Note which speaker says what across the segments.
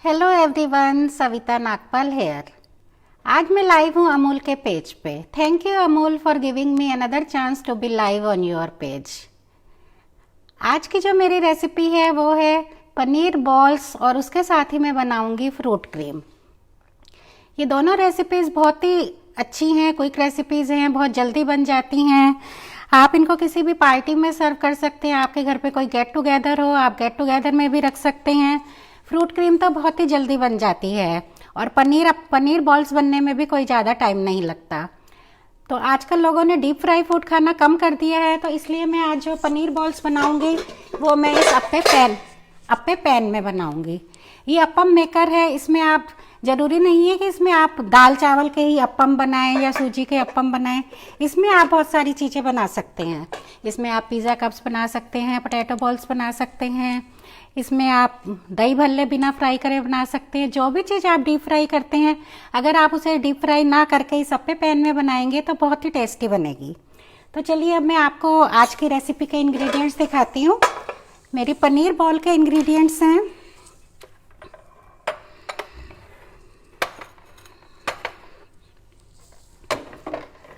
Speaker 1: Hello everyone, Savita Nagpal here. आज मैं live हूँ अमूल के पेज पे। Thank you Amul for giving me another chance to be live on your page. आज की जो मेरी रेसिपी है वो है पनीर बॉल्स और उसके साथ ही मैं बनाऊंगी फ्रूट क्रीम। ये दोनों रेसिपीज़ बहुत ही अच्छी हैं, क्विक रेसिपीज़ हैं, बहुत जल्दी बन जाती हैं। आप इनको किसी भी पार्टी में सर्व कर सकते हैं। आपके घर पे कोई गेट टुगेदर हो, आप गेट टुगेदर में भी रख सकते हैं। फ्रूट क्रीम तो बहुत ही जल्दी बन जाती है और पनीर बॉल्स बनने में भी कोई ज़्यादा टाइम नहीं लगता। तो आजकल लोगों ने डीप फ्राई फूड खाना कम कर दिया है, तो इसलिए मैं आज जो पनीर बॉल्स बनाऊंगी वो मैं इस अप्पे पैन में बनाऊंगी। ये अप्पम मेकर है। इसमें आप ज़रूरी नहीं है कि इसमें आप दाल चावल के ही अप्पम बनाएं या सूजी के अप्पम बनाएं। इसमें आप बहुत सारी चीज़ें बना सकते हैं। इसमें आप पिज़्ज़ा कप्स बना सकते हैं, पोटैटो बॉल्स बना सकते हैं। इसमें आप दही भल्ले बिना फ्राई करे बना सकते हैं। जो भी चीज़ आप डीप फ्राई करते हैं, अगर आप उसे डीप फ्राई ना करके इस अप्पे पैन में बनाएंगे तो बहुत ही टेस्टी बनेगी। तो चलिए अब मैं आपको आज की रेसिपी के इंग्रेडिएंट्स दिखाती हूँ। मेरी पनीर बॉल के इंग्रेडिएंट्स हैं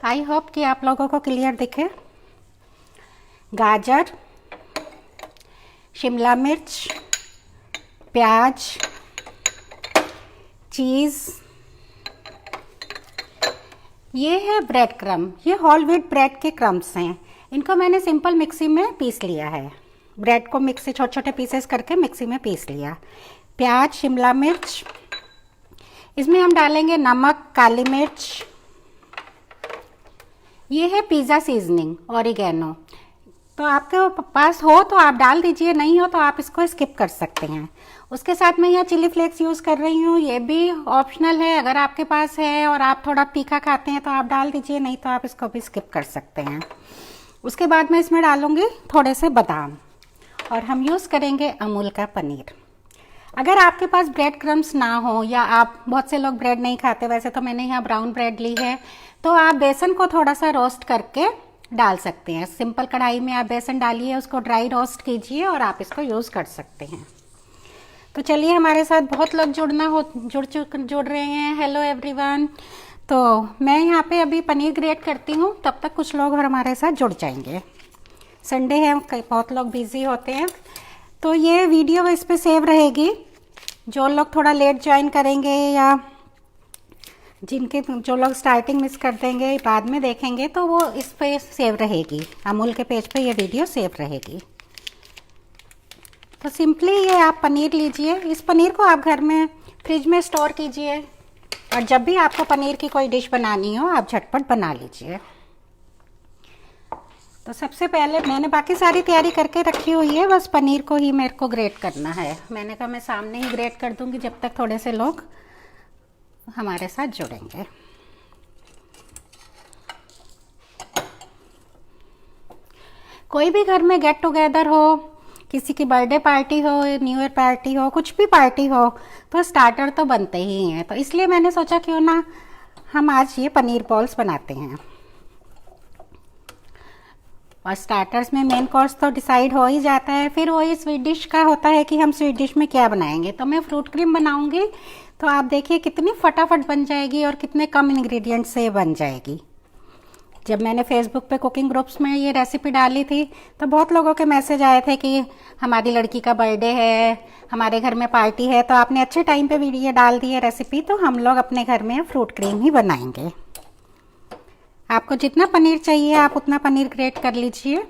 Speaker 1: आई होप कि आप लोगों को क्लियर दिखे। गाजर, शिमला मिर्च, प्याज, चीज़, ये है ब्रेड क्रम। ये होल व्हीट ब्रेड के क्रम्स हैं। इनको मैंने सिंपल मिक्सी में पीस लिया है। ब्रेड को मिक्सी छोटे छोटे पीसेस करके मिक्सी में पीस लिया। प्याज, शिमला मिर्च, इसमें हम डालेंगे नमक, काली मिर्च। ये है पिज़्ज़ा सीजनिंग, ऑरिगेनो। तो आपके पास हो तो आप डाल दीजिए, नहीं हो तो आप इसको स्किप कर सकते हैं। उसके साथ मैं यहाँ चिली फ्लेक्स यूज़ कर रही हूँ। ये भी ऑप्शनल है, अगर आपके पास है और आप थोड़ा तीखा खाते हैं तो आप डाल दीजिए, नहीं तो आप इसको भी स्किप कर सकते हैं। उसके बाद मैं इसमें डालूँगी थोड़े से बादाम और हम यूज़ करेंगे अमूल का पनीर। अगर आपके पास ब्रेड क्रम्स ना हो या आप बहुत से लोग ब्रेड नहीं खाते, वैसे तो मैंने यहाँ ब्राउन ब्रेड ली है, तो आप बेसन को थोड़ा सा रोस्ट करके डाल सकते हैं। सिंपल कढ़ाई में आप बेसन डालिए, उसको ड्राई रोस्ट कीजिए और आप इसको यूज़ कर सकते हैं। तो चलिए, हमारे साथ बहुत लोग जुड़ रहे हैं। Hello everyone. तो मैं यहाँ पे अभी पनीर ग्रेट करती हूँ, तब तक कुछ लोग और हमारे साथ जुड़ जाएंगे। संडे है, बहुत लोग बिजी होते हैं, तो ये वीडियो इस पर सेव रहेगी। जो लोग थोड़ा लेट ज्वाइन करेंगे या जो लोग स्टार्टिंग मिस कर देंगे, बाद में देखेंगे, तो वो इस पे सेव रहेगी। अमूल के पेज पे ये वीडियो सेव रहेगी। तो सिंपली ये आप पनीर लीजिए। इस पनीर को आप घर में फ्रिज में स्टोर कीजिए और जब भी आपको पनीर की कोई डिश बनानी हो आप झटपट बना लीजिए। तो सबसे पहले मैंने बाकी सारी तैयारी करके रखी हुई है, बस पनीर को ही मेरे को ग्रेट करना है। मैंने कहा मैं सामने ही ग्रेट कर दूंगी जब तक थोड़े से लोग हमारे साथ जुड़ेंगे। कोई भी घर में गेट टुगेदर हो, किसी की बर्थडे पार्टी हो, न्यू ईयर पार्टी हो, कुछ भी पार्टी हो, तो स्टार्टर तो बनते ही हैं। तो इसलिए मैंने सोचा क्यों ना हम आज ये पनीर बॉल्स बनाते हैं। और स्टार्टर्स में मेन कोर्स तो डिसाइड हो ही जाता है, फिर वही स्वीट डिश का होता है कि हम स्वीट डिश में क्या बनाएंगे। तो मैं फ्रूट क्रीम बनाऊंगी, तो आप देखिए कितनी फटाफट बन जाएगी और कितने कम इंग्रेडिएंट से बन जाएगी। जब मैंने फेसबुक पे कुकिंग ग्रुप्स में ये रेसिपी डाली थी तो बहुत लोगों के मैसेज आए थे कि हमारी लड़की का बर्थडे है, हमारे घर में पार्टी है, तो आपने अच्छे टाइम पे वीडियो डाल दी है रेसिपी, तो हम लोग अपने घर में फ्रूट क्रीम ही बनाएंगे। आपको जितना पनीर चाहिए आप उतना पनीर ग्रेट कर लीजिए।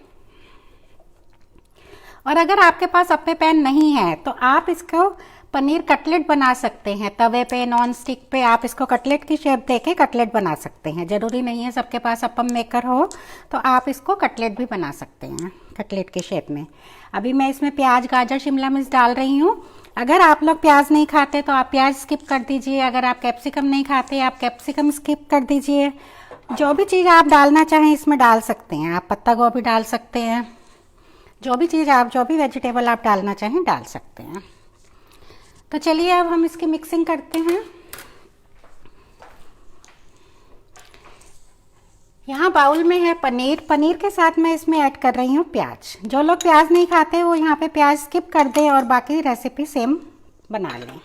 Speaker 1: और अगर आपके पास अप्पे पैन नहीं है तो आप इसको पनीर कटलेट बना सकते हैं। तवे पे, नॉन स्टिक पे आप इसको कटलेट की शेप देके कटलेट बना सकते हैं। ज़रूरी नहीं है सबके पास अप्पम मेकर हो, तो आप इसको कटलेट भी बना सकते हैं कटलेट की शेप में। अभी मैं इसमें प्याज, गाजर, शिमला मिर्च डाल रही हूँ। अगर आप लोग प्याज नहीं खाते तो आप प्याज स्किप कर दीजिए। अगर आप कैप्सिकम नहीं खाते आप कैप्सिकम स्किप कर दीजिए। जो भी चीज़ आप डालना चाहें इसमें डाल सकते हैं। आप पत्ता गोभी डाल सकते हैं। जो भी वेजिटेबल आप डालना चाहें डाल सकते हैं। तो चलिए अब हम इसकी मिक्सिंग करते हैं। यहाँ बाउल में है पनीर। पनीर के साथ मैं इसमें ऐड कर रही हूँ प्याज। जो लोग प्याज नहीं खाते वो यहाँ पे प्याज स्किप कर दें और बाकी रेसिपी सेम बना लें।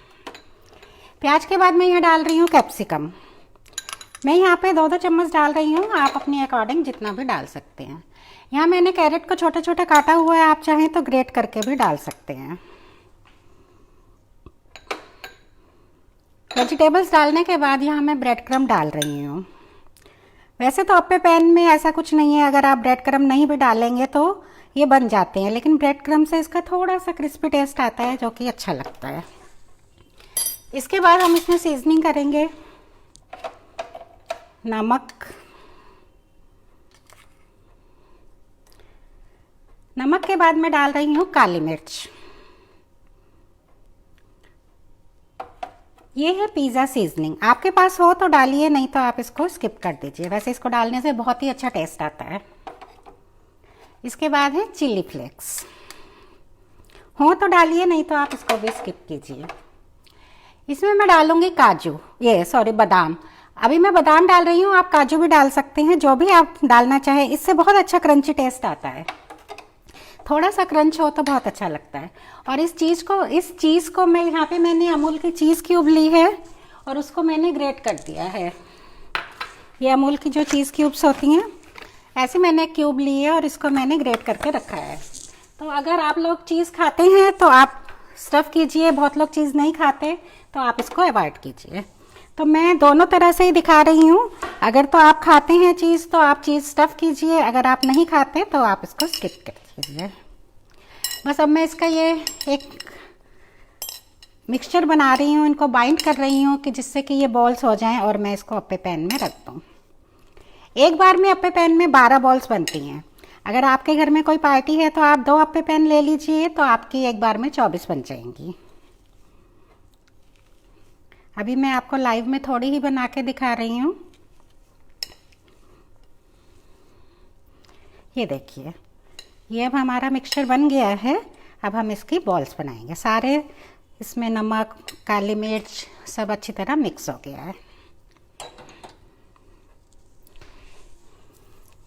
Speaker 1: प्याज के बाद मैं यहाँ डाल रही हूँ कैप्सिकम। मैं यहाँ पे 2-2 चम्मच डाल रही हूँ, आप अपने अकॉर्डिंग जितना भी डाल सकते हैं। यहाँ मैंने कैरेट को छोटा छोटा काटा हुआ है, आप चाहें तो ग्रेट करके भी डाल सकते हैं। वेजिटेबल्स डालने के बाद यहाँ मैं ब्रेड क्रम्ब डाल रही हूँ। वैसे तो अप्पे पैन में ऐसा कुछ नहीं है, अगर आप ब्रेड क्रम्ब नहीं भी डालेंगे तो ये बन जाते हैं, लेकिन ब्रेड क्रम्ब से इसका थोड़ा सा क्रिस्पी टेस्ट आता है जो कि अच्छा लगता है। इसके बाद हम इसमें सीजनिंग करेंगे। नमक के बाद मैं डाल रही हूँ काली मिर्च। ये है पिज़्ज़ा सीजनिंग, आपके पास हो तो डालिए, नहीं तो आप इसको स्किप कर दीजिए। वैसे इसको डालने से बहुत ही अच्छा टेस्ट आता है। इसके बाद है चिली फ्लेक्स, हो तो डालिए, नहीं तो आप इसको भी स्किप कीजिए। इसमें मैं डालूंगी बादाम। अभी मैं बादाम डाल रही हूँ, आप काजू भी डाल सकते हैं, जो भी आप डालना चाहें। इससे बहुत अच्छा क्रंची टेस्ट आता है, थोड़ा सा क्रंच हो तो बहुत अच्छा लगता है। और इस चीज़ को मैं यहाँ पे मैंने अमूल की चीज़ क्यूब ली है और उसको मैंने ग्रेट कर दिया है। ये अमूल की जो चीज़ क्यूब्स होती हैं, ऐसे मैंने क्यूब ली है और इसको मैंने ग्रेट करके रखा है। तो अगर आप लोग चीज़ खाते हैं तो आप स्टफ़ कीजिए, बहुत लोग चीज़ नहीं खाते तो आप इसको अवॉइड कीजिए। तो मैं दोनों तरह से ही दिखा रही हूँ। अगर तो आप खाते हैं चीज़ तो आप चीज़ स्टफ़ कीजिए, अगर आप नहीं खाते तो आप इसको स्किप कर दीजिए। बस अब मैं इसका ये एक मिक्सचर बना रही हूँ, इनको बाइंड कर रही हूँ कि जिससे कि ये बॉल्स हो जाएं और मैं इसको अप्पे पैन में रख दूँ। एक बार में अप्पे पैन में 12 बॉल्स बनती हैं। अगर आपके घर में कोई पार्टी है तो आप 2 अप्पे पैन ले लीजिए, तो आपकी एक बार में 24 बन जाएंगी। अभी मैं आपको लाइव में थोड़ी ही बना के दिखा रही हूँ। ये देखिए, ये अब हमारा मिक्सचर बन गया है। अब हम इसकी बॉल्स बनाएंगे। सारे इसमें नमक, काली मिर्च सब अच्छी तरह मिक्स हो गया है।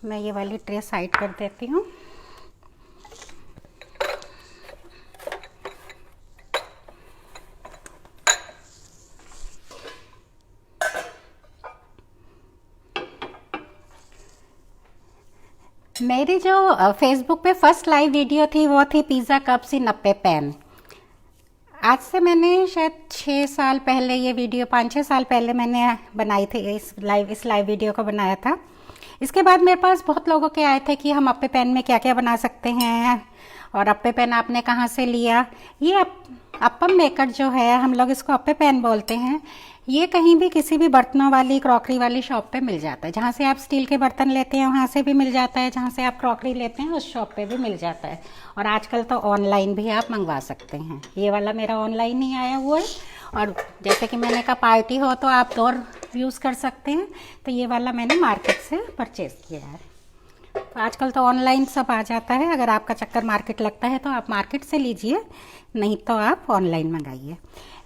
Speaker 1: मैं ये वाली ट्रे साइड कर देती हूँ। मेरी जो फेसबुक पे फर्स्ट लाइव वीडियो थी वो थी पिज़्ज़ा कप्स इन अप्पे पैन। आज से मैंने शायद 6 साल पहले ये वीडियो, 5-6 साल पहले मैंने बनाई थी, इस लाइव वीडियो को बनाया था। इसके बाद मेरे पास बहुत लोगों के आए थे कि हम अप्पे पैन में क्या क्या बना सकते हैं और अप्पे पैन आपने कहाँ से लिया। ये अप्पम मेकर जो है, हम लोग इसको अप्पे पैन बोलते हैं। ये कहीं भी किसी भी बर्तनों वाली, क्रॉकरी वाली शॉप पे मिल जाता है। जहाँ से आप स्टील के बर्तन लेते हैं वहाँ से भी मिल जाता है, जहाँ से आप क्रॉकरी लेते हैं उस शॉप पे भी मिल जाता है। और आजकल तो ऑनलाइन भी आप मंगवा सकते हैं। ये वाला मेरा ऑनलाइन ही आया हुआ है। और जैसे कि मैंने कहा पार्टी हो तो आप डोर यूज़ कर सकते हैं, तो ये वाला मैंने मार्केट से परचेज़ किया है। तो आजकल तो ऑनलाइन सब आ जाता है। अगर आपका चक्कर मार्केट लगता है तो आप मार्केट से लीजिए, नहीं तो आप ऑनलाइन मंगाइए।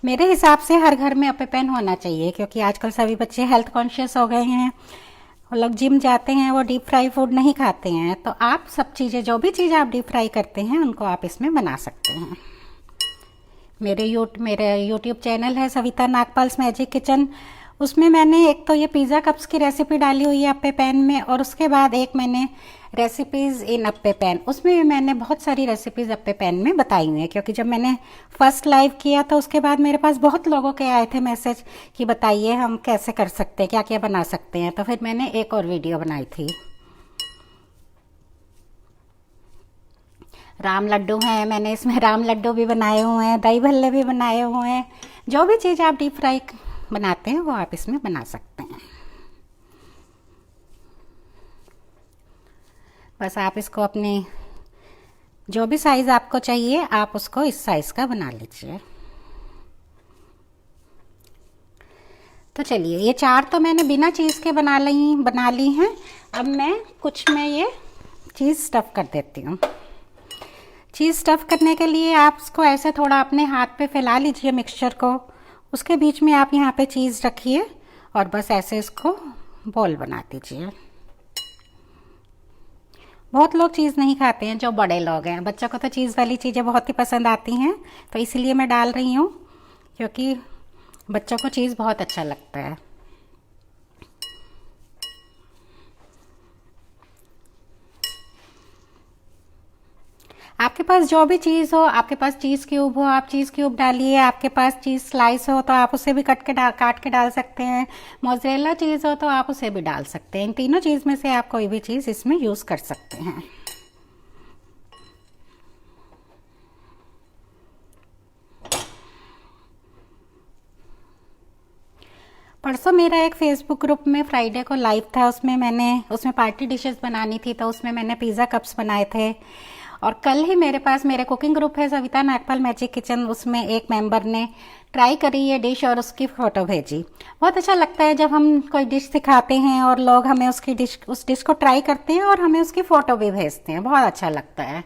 Speaker 1: मेरे हिसाब से हर घर में अप्पे पैन होना चाहिए, क्योंकि आजकल सभी बच्चे हेल्थ कॉन्शियस हो गए हैं। वो लोग जिम जाते हैं, वो डीप फ्राई फूड नहीं खाते हैं। तो आप सब चीज़ें, जो भी चीज़ आप डीप फ्राई करते हैं, उनको आप इसमें बना सकते हैं। मेरे यूट्यूब चैनल है सविता नागपाल्स मैजिक किचन। उसमें मैंने एक तो ये पिज़्ज़ा कप्स की रेसिपी डाली हुई है अप्पे पैन में, और उसके बाद एक मैंने रेसिपीज़ इन अप्पे पैन, उसमें भी मैंने बहुत सारी रेसिपीज़ अप्पे पैन में बताई हुई हैं। क्योंकि जब मैंने फर्स्ट लाइव किया तो उसके बाद मेरे पास बहुत लोगों के आए थे मैसेज कि बताइए हम कैसे कर सकते हैं, क्या क्या बना सकते हैं। तो फिर मैंने एक और वीडियो बनाई थी। राम लड्डू हैं, मैंने इसमें राम लड्डू भी बनाए हुए हैं, दही भल्ले भी बनाए हुए हैं। जो भी चीज़ आप डीप फ्राई बनाते हैं वो आप इसमें बना सकते हैं। बस आप इसको अपने जो भी साइज़ आपको चाहिए आप उसको इस साइज़ का बना लीजिए। तो चलिए, ये 4 तो मैंने बिना चीज़ के बना ली हैं। अब मैं कुछ में ये चीज़ स्टफ़ कर देती हूँ। चीज़ स्टफ़ करने के लिए आप इसको ऐसे थोड़ा अपने हाथ पे फैला लीजिए मिक्सचर को, उसके बीच में आप यहाँ पे चीज़ रखिए और बस ऐसे इसको बॉल बना दीजिए। बहुत लोग चीज़ नहीं खाते हैं, जो बड़े लोग हैं। बच्चों को तो चीज़ वाली चीज़ें बहुत ही पसंद आती हैं, तो इसीलिए मैं डाल रही हूँ। क्योंकि बच्चों को चीज़ बहुत अच्छा लगता है। आपके पास जो भी चीज़ हो, आपके पास चीज़ क्यूब हो, आप चीज़ क्यूब डालिए। आपके पास चीज़ स्लाइस हो तो आप उसे भी काट के डाल सकते हैं। मोज़रेला चीज़ हो तो आप उसे भी डाल सकते हैं। इन तीनों चीज़ में से आप कोई भी चीज़ इसमें यूज़ कर सकते हैं। परसों मेरा एक फेसबुक ग्रुप में फ्राइडे को लाइव था, उसमें पार्टी डिशेस बनानी थी, तो उसमें मैंने पिज़्ज़ा कप्स बनाए थे। और कल ही मेरे पास मेरे कुकिंग ग्रुप है सविता नागपाल मैजिक किचन, उसमें एक मेंबर ने ट्राई करी ये डिश और उसकी फ़ोटो भेजी। बहुत अच्छा लगता है जब हम कोई डिश सिखाते हैं और लोग हमें उस डिश को ट्राई करते हैं और हमें उसकी फ़ोटो भी भेजते हैं, बहुत अच्छा लगता है।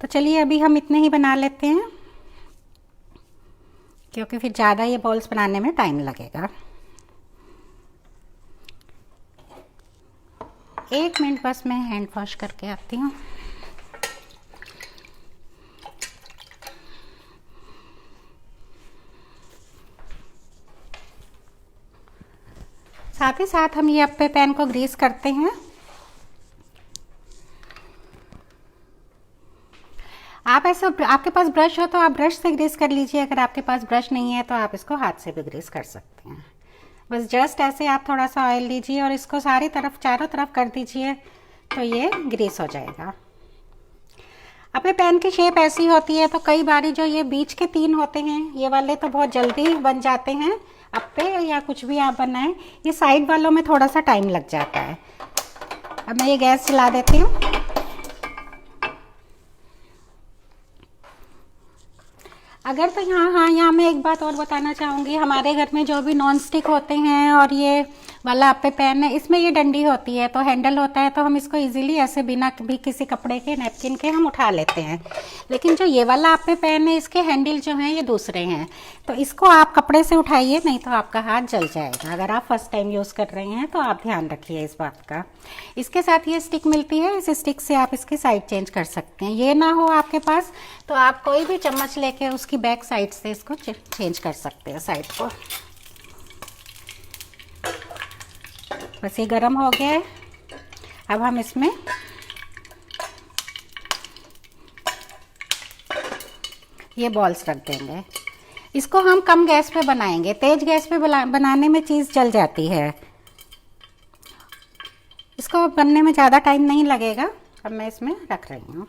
Speaker 1: तो चलिए अभी हम इतने ही बना लेते हैं, क्योंकि फिर ज़्यादा ये बॉल्स बनाने में टाइम लगेगा। 1 मिनट बस मैं हैंड वॉश करके आती हूँ। साथ ही साथ हम ये अप्पे पैन को ग्रीस करते हैं। आप ऐसे, आपके पास ब्रश हो तो आप ब्रश से ग्रीस कर लीजिए, अगर आपके पास ब्रश नहीं है तो आप इसको हाथ से भी ग्रीस कर सकते हैं। बस जस्ट ऐसे आप थोड़ा सा ऑयल लीजिए और इसको चारों तरफ कर दीजिए, तो ये ग्रीस हो जाएगा। अपने पैन की शेप ऐसी होती है, तो कई बारी जो ये बीच के 3 होते हैं, ये वाले तो बहुत जल्दी बन जाते हैं अप्पे या कुछ भी आप बनाएं। ये साइड वालों में थोड़ा सा टाइम लग जाता है। अब मैं ये गैस चला देती हूँ। अगर तो यहाँ मैं एक बात और बताना चाहूँगी, हमारे घर में जो भी नॉन स्टिक होते हैं और ये वाला अप्पे पैन है, इसमें ये डंडी होती है, तो हैंडल होता है, तो हम इसको इजीली ऐसे बिना भी किसी कपड़े के, नैपकिन के हम उठा लेते हैं। लेकिन जो ये वाला अप्पे पैन है, इसके हैंडल जो हैं ये दूसरे हैं, तो इसको आप कपड़े से उठाइए, नहीं तो आपका हाथ जल जाएगा। अगर आप फर्स्ट टाइम यूज़ कर रहे हैं तो आप ध्यान रखिए इस बात का। इसके साथ ये स्टिक मिलती है, इस स्टिक से आप इसकी साइड चेंज कर सकते हैं। ये ना हो आपके पास तो आप कोई भी चम्मच लेके उसकी बैक साइड से इसको चेंज कर सकते हैं साइड को। बस ये गरम हो गया है। अब हम इसमें ये बॉल्स रख देंगे। इसको हम कम गैस पे बनाएंगे, तेज गैस पे बनाने में चीज़ जल जाती है। इसको बनने में ज़्यादा टाइम नहीं लगेगा। अब मैं इसमें रख रही हूँ।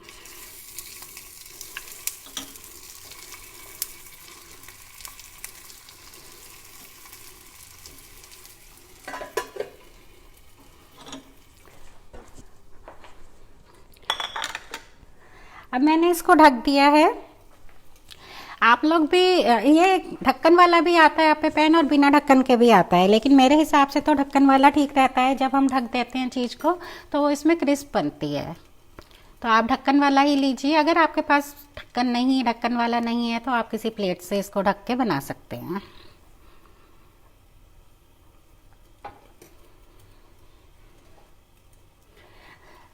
Speaker 1: अब मैंने इसको ढक दिया है। आप लोग भी, ये ढक्कन वाला भी आता है अप्पे पैन और बिना ढक्कन के भी आता है, लेकिन मेरे हिसाब से तो ढक्कन वाला ठीक रहता है। जब हम ढक देते हैं चीज़ को तो वो इसमें क्रिस्प बनती है, तो आप ढक्कन वाला ही लीजिए। अगर आपके पास ढक्कन वाला नहीं है तो आप किसी प्लेट से इसको ढक के बना सकते हैं।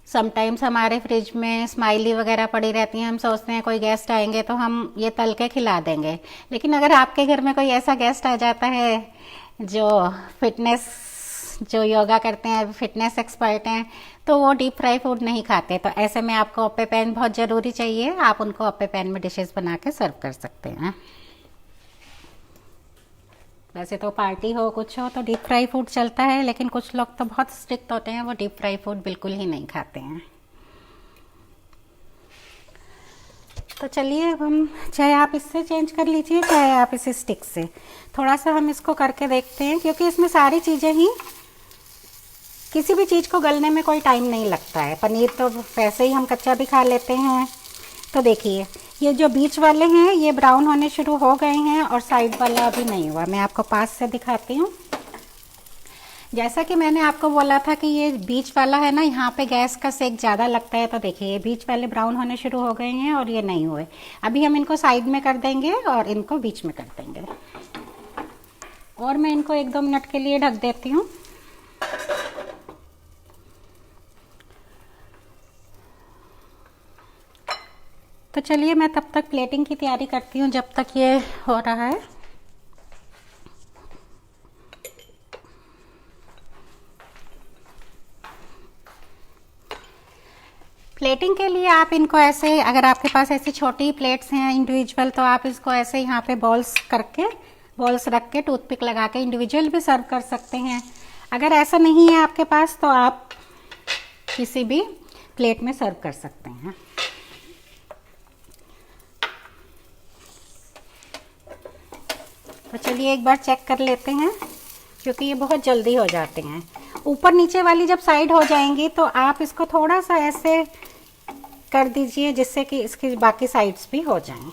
Speaker 1: समटाइम्स हमारे फ्रिज में स्माइली वगैरह पड़ी रहती हैं, हम सोचते हैं कोई गेस्ट आएंगे तो हम ये तल के खिला देंगे। लेकिन अगर आपके घर में कोई ऐसा गेस्ट आ जाता है जो योगा करते हैं, फिटनेस एक्सपर्ट हैं, तो वो डीप फ्राई फूड नहीं खाते, तो ऐसे में आपको अप्पे पैन बहुत ज़रूरी चाहिए। आप उनको अप्पे पैन में डिशेस बना के सर्व कर सकते हैं। वैसे तो पार्टी हो कुछ हो तो डीप फ्राई फूड चलता है, लेकिन कुछ लोग तो बहुत स्ट्रिक्ट होते हैं, वो डीप फ्राई फूड बिल्कुल ही नहीं खाते हैं। तो चलिए अब हम, चाहे आप इससे चेंज कर लीजिए चाहे आप इस स्टिक से, थोड़ा सा हम इसको करके देखते हैं, क्योंकि इसमें सारी चीज़ें ही, किसी भी चीज़ को गलने में कोई टाइम नहीं लगता है। पनीर तो वैसे ही हम कच्चा भी खा लेते हैं। तो देखिए ये जो बीच वाले हैं ये ब्राउन होने शुरू हो गए हैं और साइड वाला अभी नहीं हुआ। मैं आपको पास से दिखाती हूँ। जैसा कि मैंने आपको बोला था कि ये बीच वाला है ना, यहाँ पे गैस का सेक ज़्यादा लगता है, तो देखिए ये बीच वाले ब्राउन होने शुरू हो गए हैं और ये नहीं हुए। अभी हम इनको साइड में कर देंगे और इनको बीच में कर देंगे, और मैं इनको 1-2 मिनट के लिए ढक देती हूँ। तो चलिए मैं तब तक प्लेटिंग की तैयारी करती हूँ, जब तक ये हो रहा है। प्लेटिंग के लिए आप इनको ऐसे, अगर आपके पास ऐसी छोटी प्लेट्स हैं इंडिविजुअल, तो आप इसको ऐसे यहाँ पे बॉल्स रख के टूथपिक लगा के इंडिविजुअल भी सर्व कर सकते हैं। अगर ऐसा नहीं है आपके पास तो आप किसी भी प्लेट में सर्व कर सकते हैं। तो चलिए एक बार चेक कर लेते हैं, क्योंकि ये बहुत जल्दी हो जाते हैं। ऊपर नीचे वाली जब साइड हो जाएंगी तो आप इसको थोड़ा सा ऐसे कर दीजिए जिससे कि इसकी बाकी साइड्स भी हो जाएं।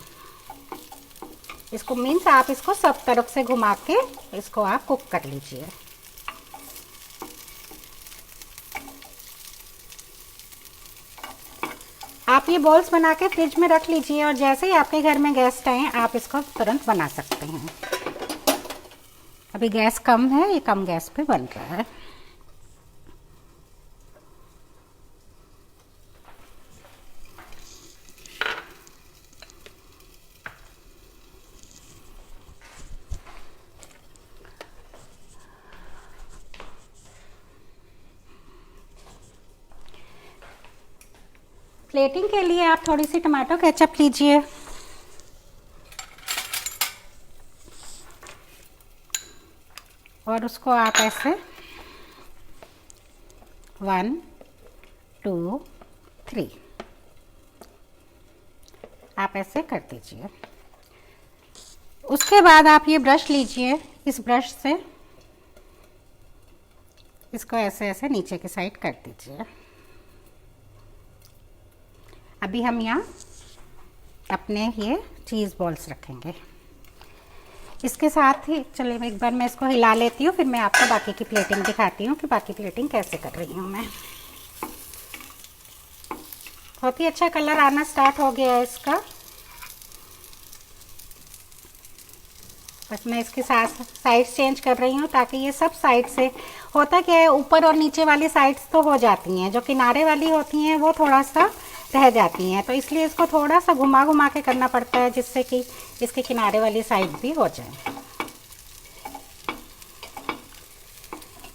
Speaker 1: इसको मीन्स आप इसको सब तरफ से घुमा के इसको आप कुक कर लीजिए। आप ये बॉल्स बना के फ्रिज में रख लीजिए और जैसे ही आपके घर में गेस्ट आए आप इसको तुरंत बना सकते हैं। अभी गैस कम है, ये कम गैस पे बन रहा है। प्लेटिंग के लिए आप थोड़ी सी टमाटो केचप लीजिए और उसको आप ऐसे 1 2 3 आप ऐसे कर दीजिए। उसके बाद आप ये ब्रश लीजिए, इस ब्रश से इसको ऐसे ऐसे नीचे की साइड कर दीजिए। अभी हम यहाँ अपने ये चीज़ बॉल्स रखेंगे। इसके साथ ही चलिए एक बार मैं इसको हिला लेती हूँ, फिर मैं आपको बाकी की प्लेटिंग दिखाती हूँ कि बाकी प्लेटिंग कैसे कर रही हूँ मैं। बहुत ही अच्छा कलर आना स्टार्ट हो गया है इसका। बस मैं इसके साथ साइड चेंज कर रही हूँ ताकि ये सब साइड से, होता क्या है ऊपर और नीचे वाली साइड्स तो हो जाती हैं, जो किनारे वाली होती हैं वो थोड़ा सा रह जाती हैं, तो इसलिए इसको थोड़ा सा घुमा घुमा के करना पड़ता है जिससे कि इसके किनारे वाली साइड भी हो जाए।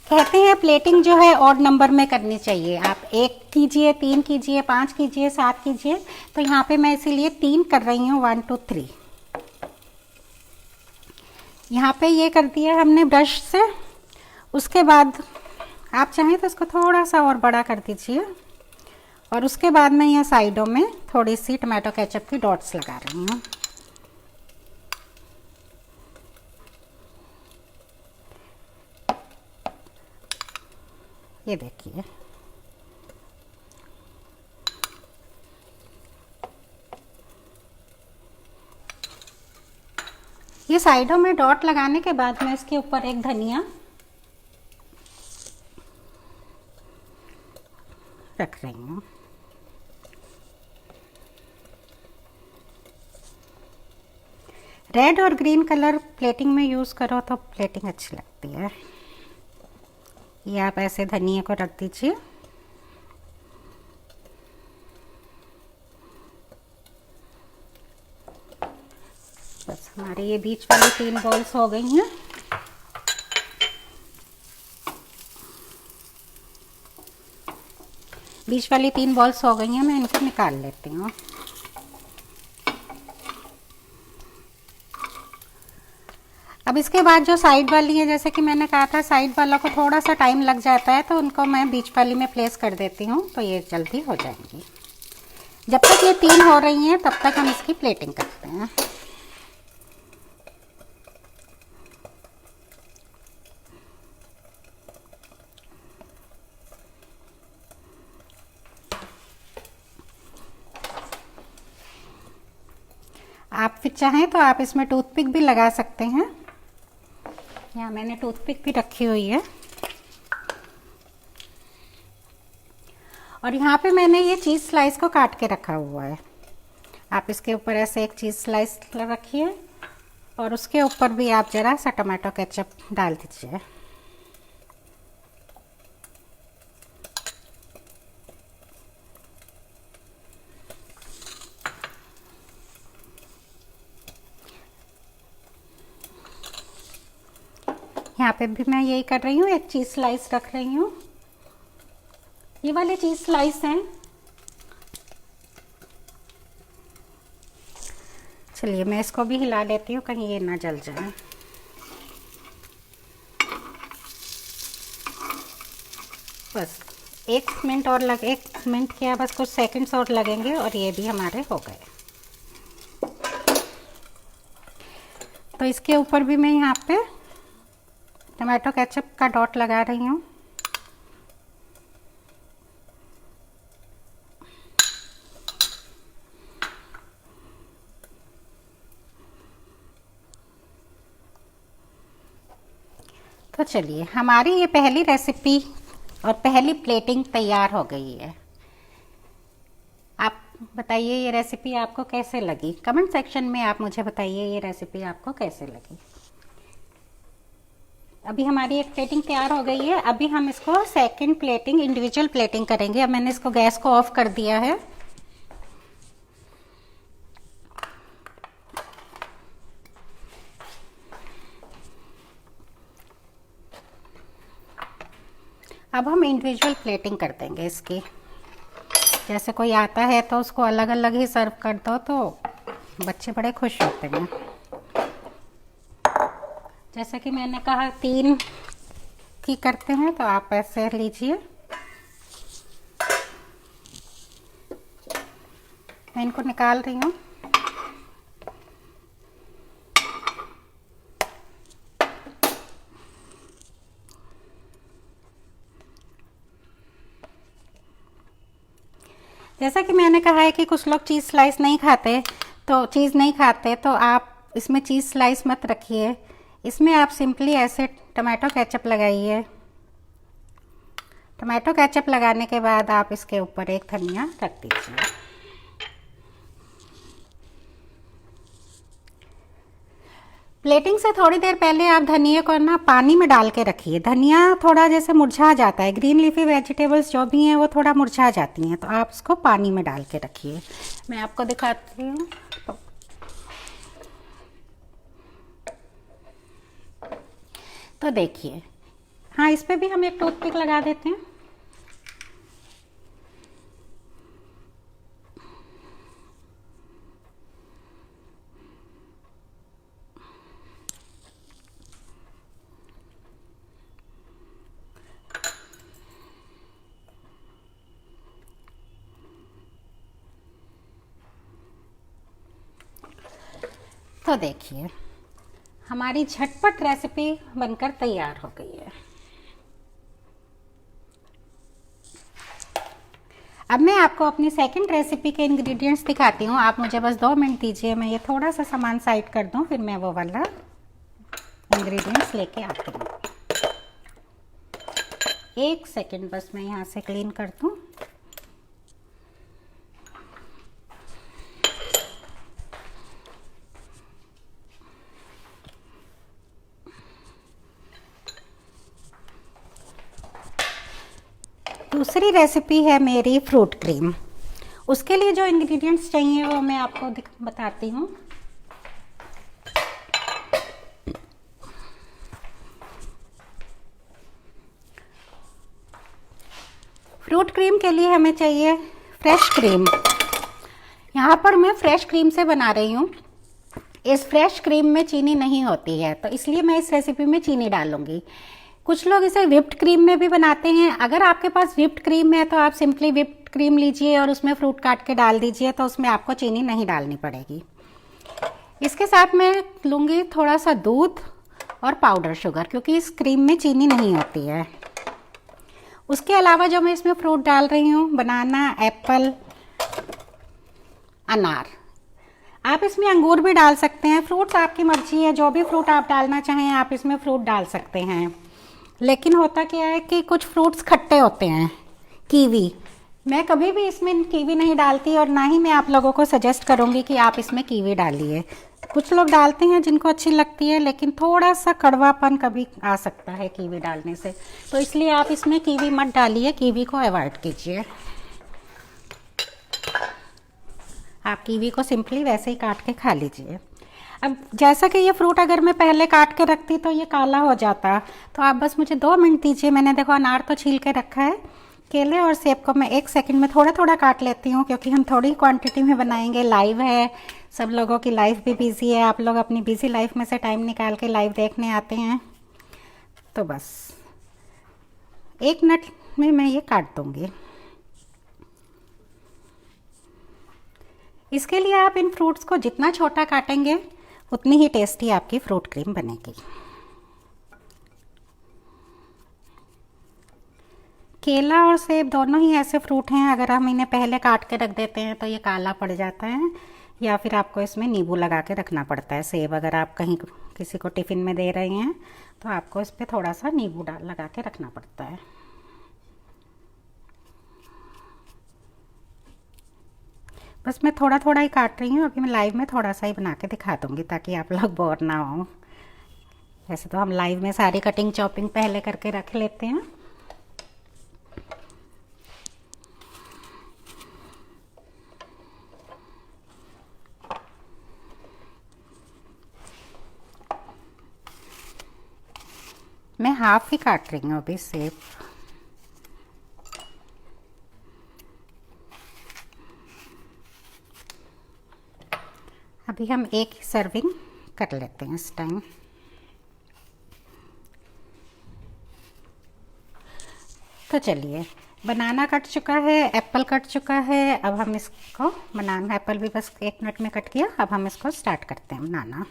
Speaker 1: कहते हैं प्लेटिंग जो है ऑड नंबर में करनी चाहिए। आप 1 कीजिए, 3 कीजिए, 5 कीजिए, 7 कीजिए। तो यहाँ पे मैं इसीलिए 3 कर रही हूँ, 1 2 3। यहाँ पे ये कर दिया हमने ब्रश से। उसके बाद आप चाहें तो इसको थोड़ा सा और बड़ा कर दीजिए और उसके बाद मैं यहाँ साइडों में थोड़ी सी टमाटो केचप की डॉट्स लगा रही हूँ। ये देखिए, ये साइडों में डॉट लगाने के बाद मैं इसके ऊपर एक धनिया रख रही हूँ। रेड और ग्रीन कलर प्लेटिंग में यूज़ करो तो प्लेटिंग अच्छी लगती है। ये आप ऐसे धनिया को रख दीजिए। बस हमारे ये बीच वाली 3 बॉल्स हो गई हैं। बीच वाली 3 बॉल्स हो गई हैं, मैं इनको निकाल लेती हूँ। अब इसके बाद जो साइड वाली है, जैसे कि मैंने कहा था साइड वालों को थोड़ा सा टाइम लग जाता है, तो उनको मैं बीच वाली में प्लेस कर देती हूँ तो ये जल्दी हो जाएंगी। जब तक ये 3 हो रही हैं तब तक हम इसकी प्लेटिंग करते हैं। आप फिर चाहें तो आप इसमें टूथपिक भी लगा सकते हैं। यहाँ मैंने टूथपिक भी रखी हुई है और यहाँ पे मैंने ये चीज़ स्लाइस को काट के रखा हुआ है। आप इसके ऊपर ऐसे एक चीज़ स्लाइस रखिए और उसके ऊपर भी आप ज़रा सा टमाटो केचप डाल दीजिए। यहाँ पे भी मैं यही कर रही हूँ, एक चीज़ स्लाइस रख रही हूँ। ये वाले चीज़ स्लाइस हैं चलिए मैं इसको भी हिला लेती हूँ, कहीं ये ना जल जाए। बस 1 मिनट और 1 मिनट क्या, बस कुछ सेकंड्स और लगेंगे और ये भी हमारे हो गए। तो इसके ऊपर भी मैं यहाँ पे टमाटो केचप का डॉट लगा रही हूँ। तो चलिए हमारी ये पहली रेसिपी और पहली प्लेटिंग तैयार हो गई है। आप बताइए ये रेसिपी आपको कैसे लगी, कमेंट सेक्शन में आप मुझे बताइए ये रेसिपी आपको कैसे लगी। अभी हमारी एक प्लेटिंग तैयार हो गई है। अभी हम इसको सेकंड प्लेटिंग, इंडिविजुअल प्लेटिंग करेंगे। अब मैंने इसको गैस को ऑफ कर दिया है। अब हम इंडिविजुअल प्लेटिंग कर देंगे इसकी। जैसे कोई आता है तो उसको अलग अलग ही सर्व कर दो तो बच्चे बड़े खुश होते हैं। जैसे कि मैंने कहा 3 की करते हैं, तो आप ऐसे लीजिए। मैं इनको निकाल रही हूँ। जैसा कि मैंने कहा है कि कुछ लोग चीज़ स्लाइस नहीं खाते, तो आप इसमें चीज़ स्लाइस मत रखिए। इसमें आप सिंपली ऐसे टमाटो केचप लगाइए। टमाटो केचप लगाने के बाद आप इसके ऊपर एक धनिया रख दीजिए। प्लेटिंग से थोड़ी देर पहले आप धनिया को ना पानी में डाल के रखिए। धनिया थोड़ा जैसे मुरझा जाता है, ग्रीन लीफी वेजिटेबल्स जो भी हैं वो थोड़ा मुरझा जाती हैं, तो आप इसको पानी में डाल के रखिए। मैं आपको दिखाती हूँ। तो देखिए, हाँ इस पे भी हम एक टूथपिक लगा देते हैं। तो देखिए हमारी झटपट रेसिपी बनकर तैयार हो गई है। अब मैं आपको अपनी सेकंड रेसिपी के इंग्रेडिएंट्स दिखाती हूँ। आप मुझे बस 2 मिनट दीजिए, मैं ये थोड़ा सा सामान साइड कर दूँ, फिर मैं वो वाला इंग्रेडिएंट्स लेके आती हूँ। 1 सेकंड बस मैं यहाँ से क्लीन कर दूँ। दूसरी रेसिपी है मेरी फ्रूट क्रीम। उसके लिए जो इंग्रेडिएंट्स चाहिए वो मैं आपको बताती हूँ। फ्रूट क्रीम के लिए हमें चाहिए फ्रेश क्रीम। यहाँ पर मैं फ्रेश क्रीम से बना रही हूँ। इस फ्रेश क्रीम में चीनी नहीं होती है, तो इसलिए मैं इस रेसिपी में चीनी डालूंगी। कुछ लोग इसे व्हिप्ड क्रीम में भी बनाते हैं। अगर आपके पास व्हिप्ड क्रीम है तो आप सिंपली व्हिप्ड क्रीम लीजिए और उसमें फ्रूट काट के डाल दीजिए, तो उसमें आपको चीनी नहीं डालनी पड़ेगी। इसके साथ मैं लूँगी थोड़ा सा दूध और पाउडर शुगर, क्योंकि इस क्रीम में चीनी नहीं होती है। उसके अलावा जो मैं इसमें फ्रूट डाल रही हूँ, बनाना, एप्पल, अनार। आप इसमें अंगूर भी डाल सकते हैं। फ्रूट्स आपकी मर्जी है, जो भी फ्रूट आप डालना चाहें आप इसमें फ्रूट डाल सकते हैं। लेकिन होता क्या है कि कुछ फ्रूट्स खट्टे होते हैं। कीवी, मैं कभी भी इसमें कीवी नहीं डालती और ना ही मैं आप लोगों को सजेस्ट करूंगी कि आप इसमें कीवी डालिए। कुछ लोग डालते हैं जिनको अच्छी लगती है, लेकिन थोड़ा सा कड़वापन कभी आ सकता है कीवी डालने से, तो इसलिए आप इसमें कीवी मत डालिए, कीवी को अवॉइड कीजिए। आप कीवी को सिंपली वैसे ही काट के खा लीजिए। अब जैसा कि ये फ्रूट अगर मैं पहले काट के रखती तो ये काला हो जाता, तो आप बस मुझे 2 मिनट दीजिए। मैंने देखो अनार तो छील के रखा है, केले और सेब को मैं 1 सेकंड में थोड़ा थोड़ा काट लेती हूँ, क्योंकि हम थोड़ी क्वांटिटी में बनाएंगे। लाइव है, सब लोगों की लाइफ भी बिजी है, आप लोग अपनी बिजी लाइफ में से टाइम निकाल के लाइव देखने आते हैं, तो बस 1 मिनट में मैं ये काट दूँगी। इसके लिए आप इन फ्रूट्स को जितना छोटा काटेंगे उतनी ही टेस्टी आपकी फ्रूट क्रीम बनेगी। केला और सेब दोनों ही ऐसे फ्रूट हैं, अगर हम इन्हें पहले काट के रख देते हैं तो ये काला पड़ जाता है, या फिर आपको इसमें नींबू लगा के रखना पड़ता है। सेब अगर आप कहीं किसी को टिफ़िन में दे रहे हैं तो आपको इस पर थोड़ा सा नींबू लगा के रखना पड़ता है। बस मैं थोड़ा थोड़ा ही काट रही हूँ, अभी मैं लाइव में थोड़ा सा ही बना के दिखा दूँगी ताकि आप लोग बोर ना हो। वैसे तो हम लाइव में सारी कटिंग चॉपिंग पहले करके रख लेते हैं। मैं हाफ ही काट रही हूँ अभी सेब। अभी हम एक सर्विंग कर लेते हैं इस टाइम। तो चलिए, बनाना कट चुका है, एप्पल कट चुका है, अब हम इसको बनाना, एप्पल भी बस 1 मिनट में कट किया, अब हम इसको स्टार्ट करते हैं बनाना।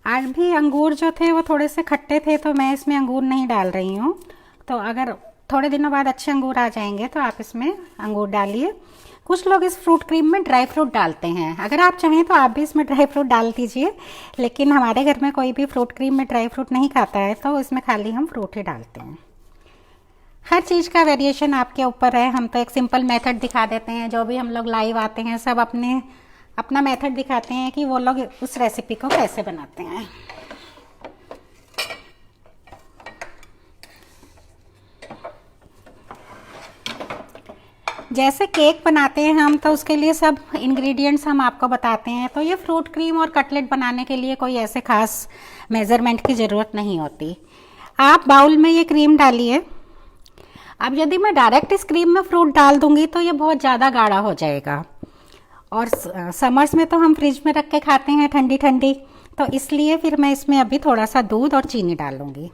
Speaker 1: आज भी अंगूर जो थे वो थोड़े से खट्टे थे, तो मैं इसमें अंगूर नहीं डाल रही हूँ। तो अगर थोड़े दिनों बाद अच्छे अंगूर आ जाएंगे तो आप इसमें अंगूर डालिए। कुछ लोग इस फ्रूट क्रीम में ड्राई फ्रूट डालते हैं, अगर आप चाहें तो आप भी इसमें ड्राई फ्रूट डाल दीजिए, लेकिन हमारे घर में कोई भी फ्रूट क्रीम में ड्राई फ्रूट नहीं खाता है, तो इसमें खाली हम फ्रूट ही डालते हैं। हर चीज़ का वेरिएशन आपके ऊपर है, हम तो एक सिंपल मेथड दिखा देते हैं। जो भी हम लोग लाइव आते हैं सब अपना मेथड दिखाते हैं कि वो लोग उस रेसिपी को कैसे बनाते हैं। जैसे केक बनाते हैं हम, तो उसके लिए सब इंग्रेडिएंट्स हम आपको बताते हैं। तो ये फ्रूट क्रीम और कटलेट बनाने के लिए कोई ऐसे खास मेज़रमेंट की ज़रूरत नहीं होती। आप बाउल में ये क्रीम डालिए। अब यदि मैं डायरेक्ट इस क्रीम में फ्रूट डाल दूंगी तो ये बहुत ज़्यादा गाढ़ा हो जाएगा, और समर्स में तो हम फ्रिज में रख के खाते हैं ठंडी ठंडी, तो इसलिए फिर मैं इसमें अभी थोड़ा सा दूध और चीनी डालूंगी।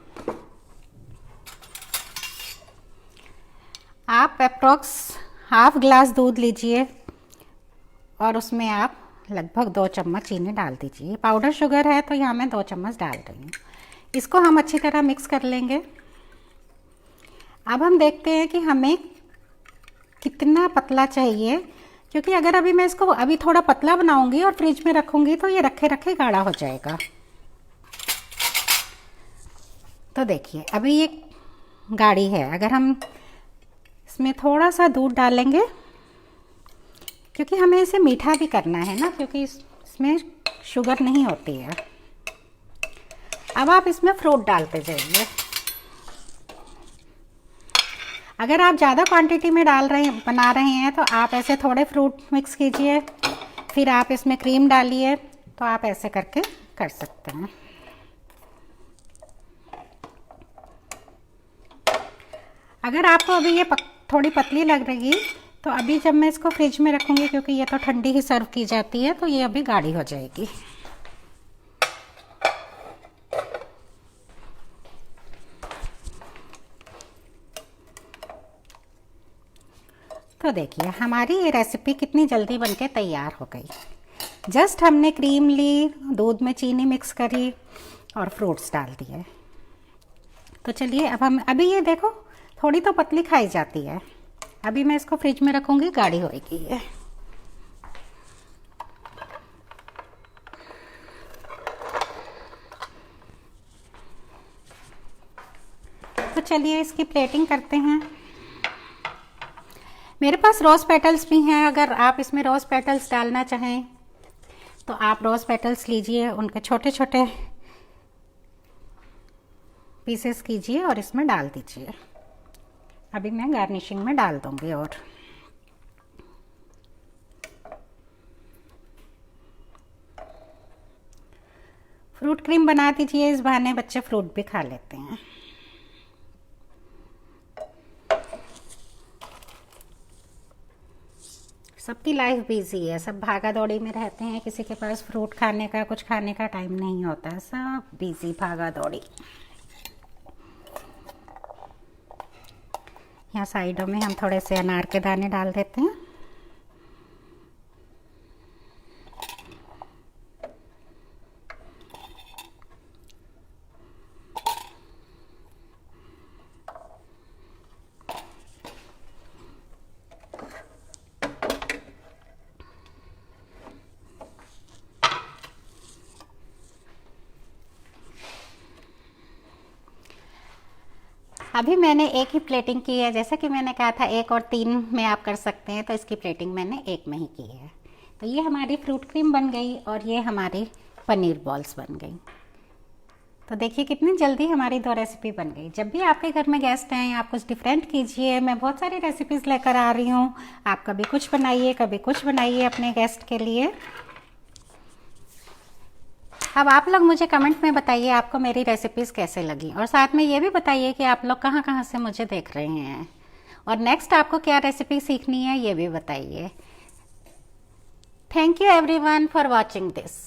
Speaker 1: आप अप्रॉक्स हाफ ग्लास दूध लीजिए और उसमें आप लगभग 2 चम्मच चीनी डाल दीजिए। पाउडर शुगर है तो यहाँ मैं 2 चम्मच डाल रही हूँ। इसको हम अच्छी तरह मिक्स कर लेंगे। अब हम देखते हैं कि हमें कितना पतला चाहिए, क्योंकि अगर अभी मैं इसको अभी थोड़ा पतला बनाऊंगी और फ्रिज में रखूंगी तो ये रखे रखे गाढ़ा हो जाएगा। तो देखिए अभी ये गाढ़ी है, अगर हम इसमें थोड़ा सा दूध डालेंगे, क्योंकि हमें इसे मीठा भी करना है ना, क्योंकि इसमें शुगर नहीं होती है। अब आप इसमें फ्रूट डालते जाइए। अगर आप ज़्यादा क्वांटिटी में बना रहे हैं तो आप ऐसे थोड़े फ्रूट मिक्स कीजिए, फिर आप इसमें क्रीम डालिए, तो आप ऐसे करके कर सकते हैं। अगर आपको अभी ये थोड़ी पतली लग रही, तो अभी जब मैं इसको फ्रिज में रखूँगी, क्योंकि ये तो ठंडी ही सर्व की जाती है, तो ये अभी गाढ़ी हो जाएगी। तो देखिए हमारी ये रेसिपी कितनी जल्दी बनके तैयार हो गई। जस्ट हमने क्रीम ली, दूध में चीनी मिक्स करी और फ्रूट्स डाल दिए। तो चलिए अब हम अभी ये देखो थोड़ी तो पतली खाई जाती है, अभी मैं इसको फ्रिज में रखूँगी, गाढ़ी होएगी ये। तो चलिए इसकी प्लेटिंग करते हैं। मेरे पास रोज़ पेटल्स भी हैं, अगर आप इसमें रोज़ पेटल्स डालना चाहें तो आप रोज़ पेटल्स लीजिए, उनके छोटे छोटे पीसेस कीजिए और इसमें डाल दीजिए। अभी मैं गार्निशिंग में डाल दूंगी। और फ्रूट क्रीम बना दीजिए, इस बहाने बच्चे फ्रूट भी खा लेते हैं। सबकी लाइफ बिजी है, सब भागा दौड़ी में रहते हैं, किसी के पास फ्रूट खाने का, कुछ खाने का टाइम नहीं होता, सब बिजी भागा दौड़ी। यहाँ साइडों में हम थोड़े से अनार के दाने डाल देते हैं। अभी मैंने एक ही प्लेटिंग की है, जैसा कि मैंने कहा था 1 और 3 में आप कर सकते हैं, तो इसकी प्लेटिंग मैंने 1 में ही की है। तो ये हमारी फ्रूट क्रीम बन गई और ये हमारी पनीर बॉल्स बन गई। तो देखिए कितनी जल्दी हमारी 2 रेसिपी बन गई। जब भी आपके घर में गेस्ट हैं आप कुछ डिफरेंट कीजिए, मैं बहुत सारी रेसिपीज़ लेकर आ रही हूँ। आप कभी कुछ बनाइए, कभी कुछ बनाइए अपने गेस्ट के लिए। अब आप लोग मुझे कमेंट में बताइए आपको मेरी रेसिपीज़ कैसे लगी, और साथ में ये भी बताइए कि आप लोग कहाँ कहाँ से मुझे देख रहे हैं, और नेक्स्ट आपको क्या रेसिपी सीखनी है ये भी बताइए। Thank you everyone for watching this.